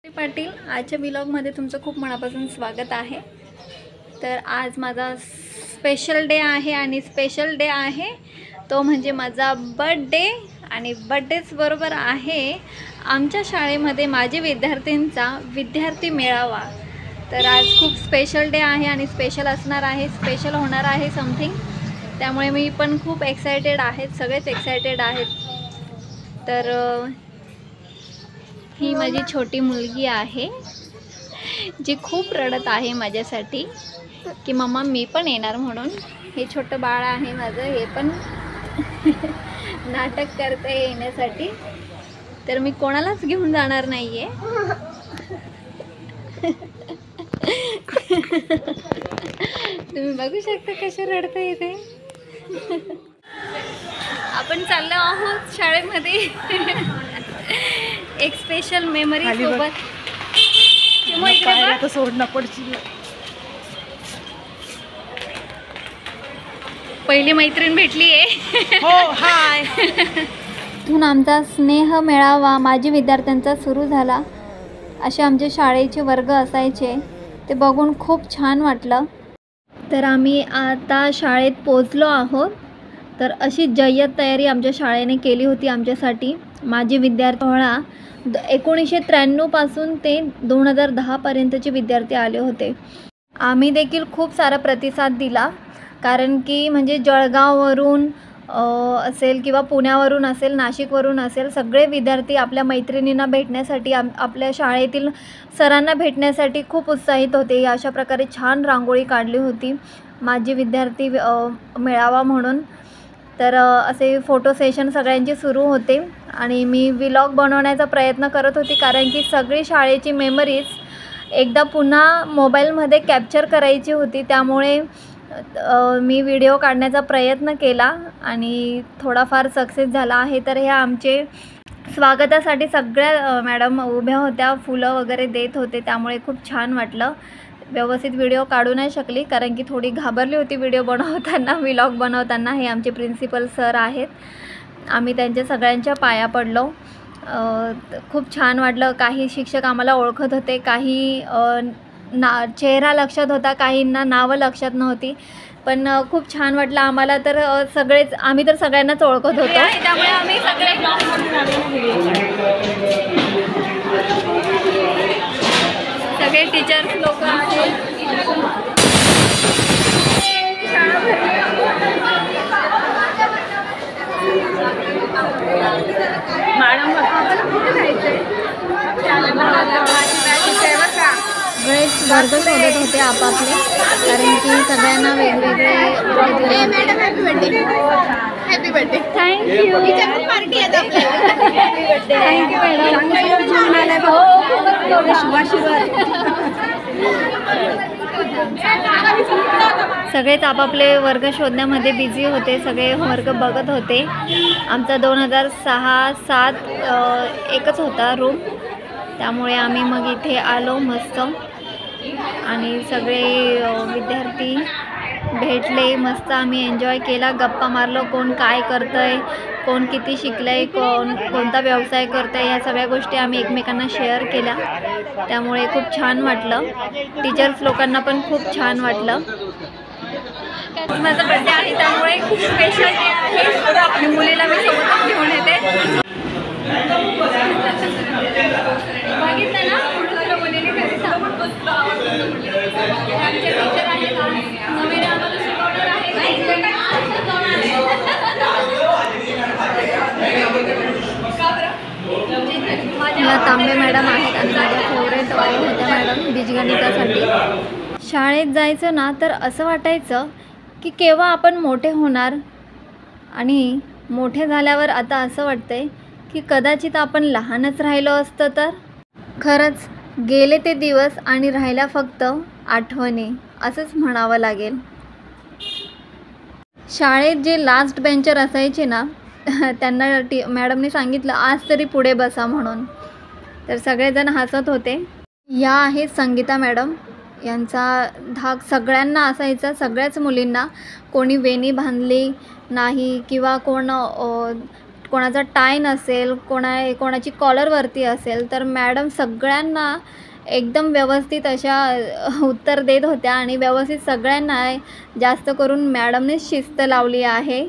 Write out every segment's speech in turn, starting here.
पाटील आजच्या व्लॉगमध्ये तुमचं खूप मनापासून स्वागत आहे। तर आज माझा स्पेशल डे आहे आणि स्पेशल डे आहे तो म्हणजे माझा बर्थडे आणि बर्थडेच बरोबर आहे आमच्या शाळेमध्ये माझे विद्यार्थ्यांचा विद्यार्थी मेळावा। तर आज खूप स्पेशल डे आहे आणि स्पेशल असणार आहे, स्पेशल होणार आहे समथिंग, त्यामुळे मी पण खूप एक्साइटेड आहे, सगळेच एक्साइटेड आहेत। तर ही माझी छोटी मुलगी आहे जी खूप रडत आहे माझ्यासाठी की मम्मा मी पण येणार म्हणून। हे छोटं बाळ आहे माझं, हे पण नाटक करते येण्यासाठी, तर मी कोणालाच घेऊन जाणार नाहीये। तुम्ही बघू शकता कशी रडते इथे। आपण चाललो आहोत शाळेमध्ये एक स्पेशल मेमरी सोबत। सोडणं पडशील, पहिली मैत्रीण भेटली आहे। हो हाय। इथून आमचा स्नेह मेळावा माजी विद्यार्थ्यांचा सुरू झाला। असे आमचे शाळेचे वर्ग असायचे, ते बघून खूप छान वाटलं। तर आम्ही आता शाळेत पोहोचलो आहोत। तर अशी जय्यत तयारी आमच्या शाळेने केली होती आमच्यासाठी। माजी विद्यार्थी 1993 पासून ते 2010 पर्यंतचे विद्यार्थी आले होते। आम्ही देखील खूप सारा प्रतिसाद दिला, कारण की म्हणजे जळगाववरून असेल किंवा पुण्यावरून असेल, नाशिकवरून असेल, सगळे विद्यार्थी आपल्या मैत्रिणींना भेटण्यासाठी, आपल्या शाळेतील सरांना भेटण्यासाठी खूप उत्साहित होते। अशा प्रकारे छान रांगोळी काढली होती माजी विद्यार्थी मेळावा म्हणून। तर असे फोटो सेशन सगळ्यांचे सुरू होते आणि मी व्लॉग बनवण्याचा प्रयत्न करत होती, कारण की सगळी शाळेची मेमरीज एकदा पुन्हा मोबाईलमध्ये कॅप्चर करायची होती। त्यामुळे मी व्हिडिओ काढण्याचा प्रयत्न केला आणि थोडाफार सक्सेस झाला आहे। तर हे आमचे स्वागतासाठी सगळ्या मॅडम उभ्या होत्या, फुलं वगैरे देत होते, त्यामुळे खूप छान वाटलं। व्यवस्थित व्हिडिओ काढू नाही शकली, कारण की थोडी घाबरली होती व्हिडिओ बनवताना, व्लॉग बनवताना। हे आमचे प्रिन्सिपल सर आहेत, आम्ही त्यांच्या सगळ्यांच्या पाया पडलो। खूप छान वाटलं। काही शिक्षक आम्हाला ओळखत होते, काही चेहरा लक्षात होता, काहींना नावं लक्षात नव्हती, पण खूप छान वाटलं आम्हाला। तर सगळेच आम्ही तर सगळ्यांनाच ओळखत होतो, त्यामुळे आम्ही सगळे टीचर्स लोक आहेत। सगळेच वर्ग शोधत होते आपापले, कारण की सगळ्यांना वेगवेगळे हॅपी बर्थडे। थँक्यू सगळेच आपापले वर्ग शोधण्यामध्ये बिझी होते, सगळे वर्ग बघत होते। आमचा 2006-07 एकच होता रूम, त्यामुळे आम्ही मग इथे आलो मस्त, आणि सगळे विद्यार्थी भेटले, मस्त आम्ही एन्जॉय केला, गप्पा मारलो, कोण काय करतंय, कोण किती शिकलंय, कोणता व्यवसाय करतंय, ह्या सगळ्या गोष्टी आम्ही एकमेकांना शेअर केल्या, त्यामुळे खूप छान वाटलं। टीचर्स लोकांना पण खूप छान वाटलं। माझा बर्थडे आहे त्यामुळे खूप स्पेशल डे आहे आणि मुलीला मी सोबतच घेऊन येते। बघितलं ना, मुलीने घरी सांगून बसलो आमचे टीचर आहेत, नवीन आम्हाला शिकवणार आहे। या तांबे मॅडम आहेत आणि माझ्या फेवरेट होत्या मॅडम बीजगणितासाठी। शाळेत जायचं ना तर असं वाटायचं की केव्हा आपण मोठे होणार, आणि मोठे झाल्यावर आता असं वाटतंय की कदाचित आपण लहानच राहिलो असतं तर। खरंच गेले ते दिवस आणि राहिल्या फक्त आठवणी, असंच म्हणावं लागेल। शाळेत जे लास्ट बेंचर असायचे ना, त्यांना मॅडमने सांगितलं आज तरी पुढे बसा म्हणून, तर सगळेजण हसत होते। या आहेत संगीता मॅडम, यांचा धाक सगळ्यांना असायचा, सगळ्याच मुलींना। कोणी वेणी बांधली नाही किंवा कोण कोणाचा टाय नसेल, कोणाची कॉलरवरती असेल तर मॅडम सगळ्यांना एकदम व्यवस्थित अशा उत्तर देत होत्या आणि व्यवस्थित सगळ्यांना जास्त करून मॅडमनेच शिस्त लावली आहे.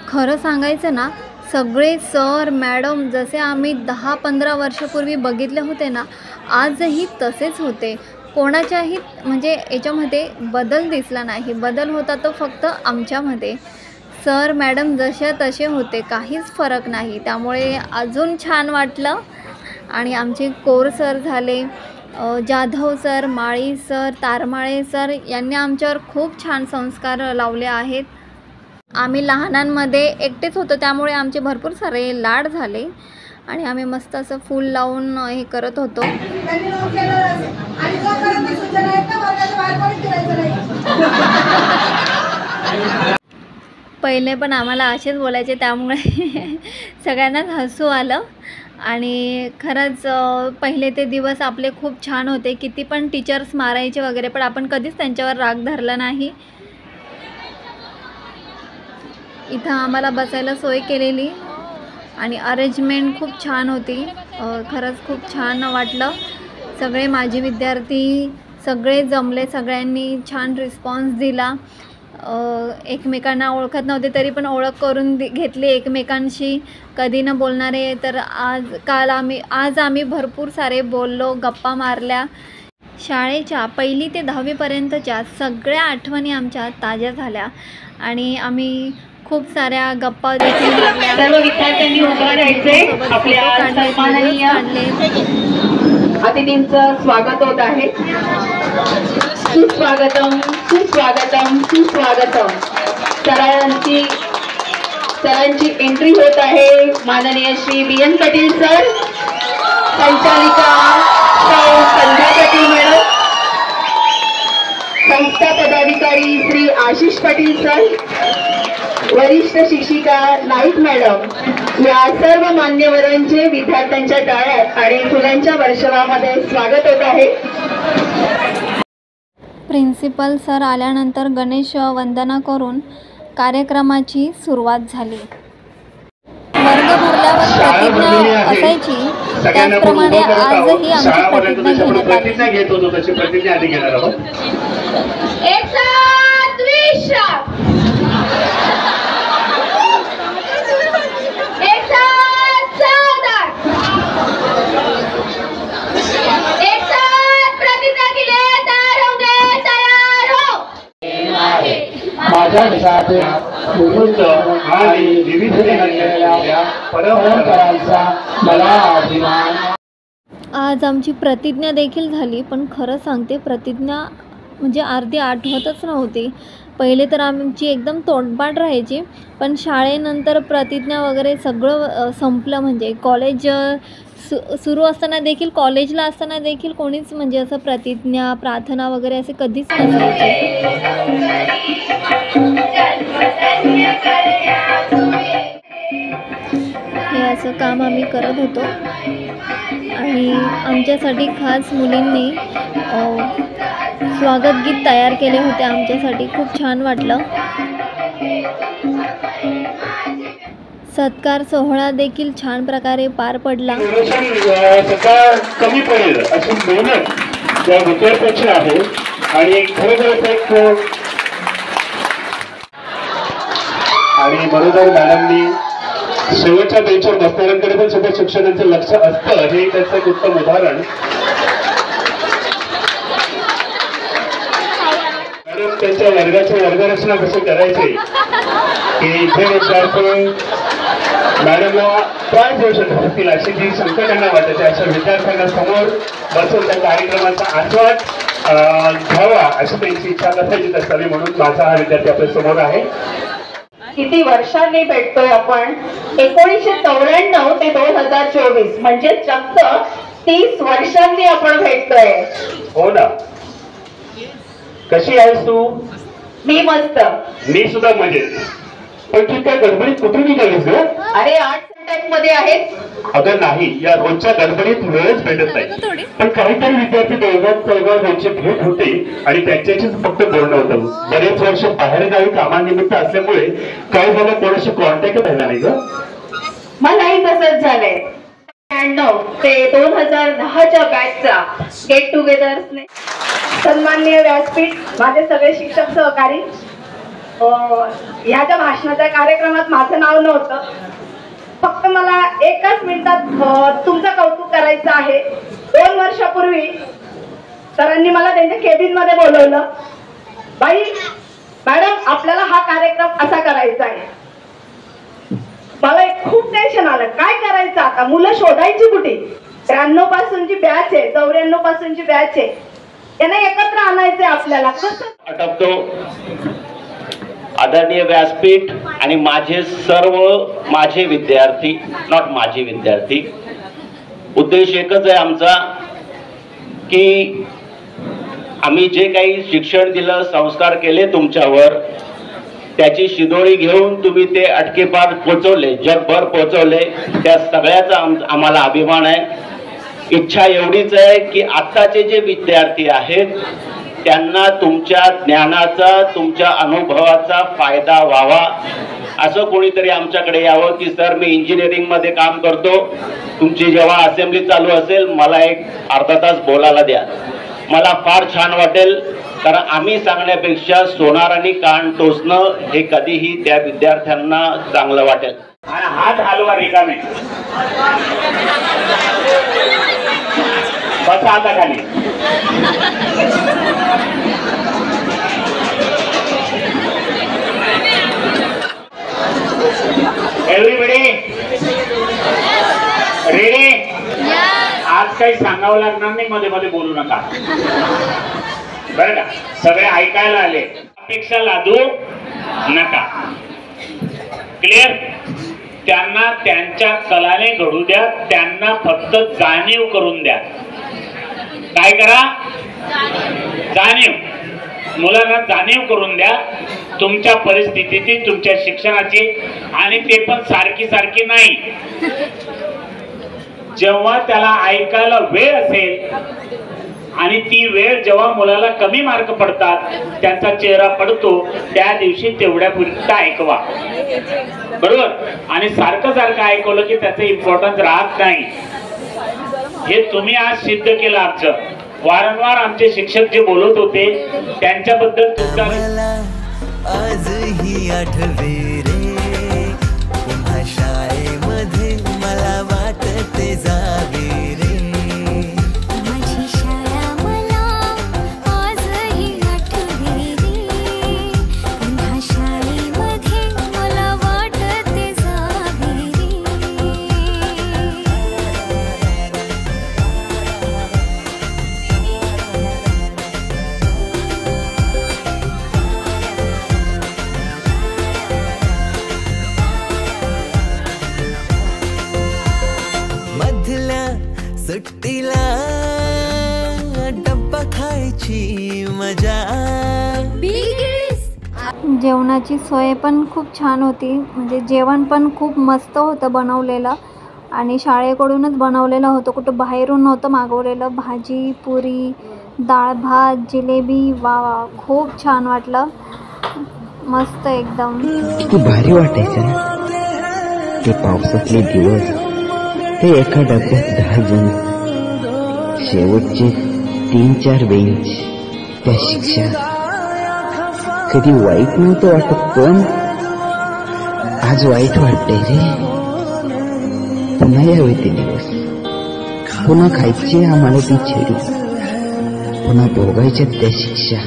खरं सांगायचं ना, सगळे सर मॅडम जसे आम्ही 10-15 वर्षापूर्वी बघितले होते ना, आजही तसेच होते. कोणाच्याही म्हणजे याच्यामध्ये बदल दिसला नाही. बदल होता तो फक्त आमच्यामध्ये. सर मॅडम जसे तसे होते, काहीच फरक नाही. त्यामुळे अजून छान वाटलं. आणि आमचे कोर सर झाले, जाधव सर, माळी सर, तारमाळे सर यांनी आमच्यावर खूप छान संस्कार लावले आहेत. आम्ही लहानांमध्ये एकटेच होतो त्यामुळे आमचे भरपूर सारे लाड झाले आणि आम्ही मस्त असं फूल लावून हे करत होतो. पहिले पण आम्हाला असेच बोलायचे त्यामुळे सगळ्यांनाच हसू आलं. आणि खरंच पहिले ते दिवस आपले खूप छान होते. किती पण टीचर्स मारायचे वगैरे पण आपण कधीच त्यांच्यावर राग धरला नाही. इथं आम्हाला बसायला सोय केलेली आणि अरेंजमेंट खूप छान होती. खरंच खूप छान वाटलं. सगळे माजी विद्यार्थी सगळे जमले, सगळ्यांनी छान रिस्पॉन्स दिला. एकमेकांना ओळखत नव्हते तरी पण ओळख करून घेतली एकमेकांशी. कधी न बोलणारे तर आज आम्ही भरपूर सारे बोललो, गप्पा मारल्या. शाळेच्या 1ली ते 10वीपर्यंतच्या सगळ्या आठवणी आमच्या ताज्या झाल्या आणि आम्ही खूप साऱ्या गप्पा देखील मारल्या. सर्व विद्यार्थ्यांनी उभं राहायचे. आपल्या सन्माननीय अतिथींचं स्वागत होत आहे. सुस्वागतम सुस्वागतम सुस्वागतम. सरांची एंट्री होत आहे. माननीय श्री BN पाटील सर, संचालिका संध्या पाटील मॅडम, संस्था पदाधिकारी श्री आशिष पाटील सर, वरिष्ठ शिक्षिका नाईक मॅडम या सर्व मान्यवरांचे विद्यार्थ्यांच्या टाळ्यात आणि फुलांच्या वर्षावामध्ये स्वागत होत आहे. प्रिन्सिपल सर आल्यानंतर गणेश वंदना करून कार्यक्रमाची सुरुवात झाली. वर्ग भरल्यावर प्रतिज्ञा असायची, त्याचप्रमाणे आजही आमची प्रतिज्ञा घेत होतो. तशी प्रतिज्ञा आधी घेणार आहोत. माझ्या देशात विरुद्ध आणि विविधतेने नटलेल्या परंपरांचा मला अभिमान. आज आमची प्रतिज्ञा देखील झाली, पण खरं सांगते प्रतिज्ञा म्हणजे अर्धी आठवतच नव्हती. पहिले तर आमची एकदम तोंडपाठ राहायची, पण शाळेनंतर प्रतिज्ञा वगैरे सगळं संपलं. म्हणजे कॉलेज सुरू असताना देखील, कॉलेजला असताना देखील कोणीच म्हणजे असं प्रतिज्ञा, प्रार्थना वगैरे असे कधीच नसायचे. हे असं काम आम्ही करत होतो आणि आमच्यासाठी खास मुलींनी स्वागत गीत तयार केले होते आमच्यासाठी. खूप छान वाटलं. सत्कार सोहळा देखील छान प्रकारे पार पडला. कमी पडेल अशी मेहनत त्या विद्यार्थ्याची आहे आणि खरोखरच एक आणि बरोबर मॅडमनी शेवटच्या बेंचवर बसणाऱ्यांकडे पण सगळ्या शिक्षकांचं लक्ष असतं हे त्याचं एक उत्तम उदाहरण. मॅडम त्यांच्या वर्गाची वर्गरचना कशी करायची की इथे विद्यार्थी मॅडमला त्रास देऊ शकत असतील अशी जी शंका त्यांना वाटायची. अशा विद्यार्थ्यांना समोर बसून त्या कार्यक्रमाचा आस्वाद घ्यावा अशी त्यांची इच्छा असायची असावी. म्हणून माझा हा विद्यार्थी आपल्या समोर आहे. किती वर्षांनी भेटतोय आपण? 1994 ते 2024 म्हणजे चक्क 30 वर्षांनी आपण भेटतोय. हो ना. कशी आहेस तू? मी मस्त. मी सुद्धा मजेत. पण तू त्या गडबडीत कुठे निघालीस ग? अरे आर्ट सेंटर मध्ये आहेत. अगं नाही, या रोजच्या गडबडीत वेळच भेटत नाही. पण काहीतरी विद्यार्थी दोघांत त्यांची भेट होते आणि त्यांच्याशीच फक्त बोलणं होतं. बरेच वर्ष बाहेरगावी कामानिमित्त असल्यामुळे काही जण कोणाशी कॉन्टॅक्ट राहिला नाही ग. मलाही तसंच झालंय. 96 ते 2010च्या बॅचचा गेट टुगेदर. सन्माननीय व्यासपीठ, माझे सगळे शिक्षक सहकारी, ह्याच्या भाषणाच्या कार्यक्रमात माझं नाव नव्हतं. फक्त मला एकाच मिनिटात तुमचं कौतुक करायचं आहे. 2 वर्षापूर्वी सरांनी मला त्यांच्या केबिन मध्ये बोलवलं. बाई मॅडम, आपल्याला हा कार्यक्रम असा करायचा आहे. मला खूप टेन्शन आलं, काय करायचं आता, मुलं शोधायची कुठे. 93 पासूनची बॅच आहे, 94 पासूनची बॅच आहे, त्यांना एकत्र आणायचंय आपल्याला. कसं आटपतो. आदरणीय व्यासपीठ आणि माझे विद्यार्थी, नॉट माझे विद्यार्थी, उद्देश एकच आहे आमचा की आम्ही जे काही शिक्षण दिलं, संस्कार केले तुमच्यावर, त्याची शिदोरी घेऊन तुम्ही ते अटकेपार पोचवले, जगभर पोचवले, त्या सगळ्याचा आम्हाला अभिमान आहे. इच्छा एवढीच आहे की आत्ताचे जे विद्यार्थी आहेत त्यांना तुमच्या ज्ञानाचा, तुमच्या अनुभवाचा फायदा व्हावा. असं कोणीतरी आमच्याकडे यावं की सर मी इंजिनिअरिंग मध्ये काम करतो, तुमची जेव्हा असेंब्ली चालू असेल मला एक अर्धा तास बोलायला द्या. मला फार छान वाटेल, कारण आम्ही सांगण्यापेक्षा सोनाराने कान टोचणं हे कधीही त्या विद्यार्थ्यांना चांगलं वाटेल. आणि हात हलवा रिकामे, बसा आता खाली. Everybody ready? आज काही सांगावं लागणार नाही, मध्ये मध्ये बोलू नका बरं का. सगळे ऐकायला आले, अपेक्षा लादू नका. क्लिअर? त्यांना त्यांच्या कलाने घडू द्या, त्यांना फक्त जाणीव करून द्या. काय करा? जाणीव. मुलांना जाणीव करून द्या तुमच्या परिस्थितीची, तुमच्या शिक्षणाची, आणि ते पण सारखी सारखी नाही. जेव्हा त्याला ऐकायला वेळ असेल आणि ती वेळ जेव्हा मुलाला कमी मार्क पडतात, त्यांचा चेहरा पडतो, त्या दिवशी तेवढ्या पुरतं ऐकवा. बरोबर? आणि सारखं सारखं ऐकवलं की त्याचं इम्पॉर्टन्स राहत नाही. हे तुम्ही आज सिद्ध केलं. आमचं वारंवार आमचे शिक्षक जे बोलत होते त्यांच्याबद्दल तुमचा आजही आठवे रे, पुन्हा शाळेमध्ये मला वाटते जावे रे. माझी शाळा मला आजही आठवे रे, पुन्हा शाळेमध्ये मला वाटते जावे रे. सुट्टीला डब्बा खायची मजा. जेवणाची सोय पण खूप छान होती. म्हणजे जेवण पण खूप मस्त होतं बनवलेलं, आणि शाळेकडूनच बनवलेलं होतं, कुठं बाहेरून नव्हतं मागवलेलं. भाजी, पुरी, डाळ भात, जिलेबी, वा वा, खूप छान वाटलं. मस्त एकदम. किती भारी वाटायचं ना ते पावसातले दिवस. ते एका डब्यात 10 जण, शेवटचे 3-4 बेंच, त्या शिक्षा. कधी वाईट नव्हतं वाटत, पण आज वाईट वाटतंय रे. पुन्हा यावे ते दिवस, पुन्हा खायची आम्हाला ती छेडी, पुन्हा भोगायच्या त्या शिक्षा,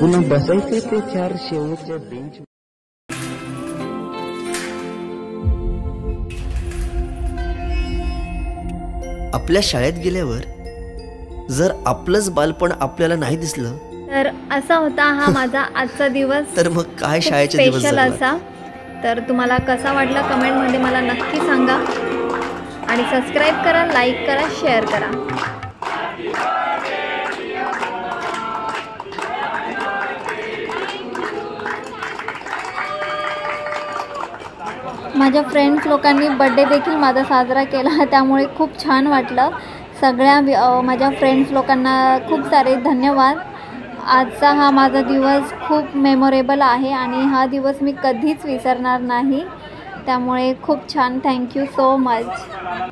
पुन्हा बसायचं ते 4 शेवटच्या बेंच. आपल्या शाळेत गेल्यावर जर आपलंच बालपण आपल्याला नाही दिसलं तर असा होता हा माझा आजचा दिवस. तर मग काय शाळेचे दिवस स्पेशल असा. तर तुम्हाला कसा वाटला कमेंटमध्ये मला नक्की सांगा, आणि सबस्क्राईब करा, लाईक करा, शेअर करा. माझ्या फ्रेंड्स लोकांनी बड्डे देखील माझा साजरा केला, त्यामुळे खूप छान वाटलं. सगळ्या माझ्या फ्रेंड्स लोकांना खूप सारे धन्यवाद. आजचा हा माझा दिवस खूप मेमोरेबल आहे आणि हा दिवस मी कधीच विसरणार नाही. त्यामुळे खूप छान, थँक्यू सो मच.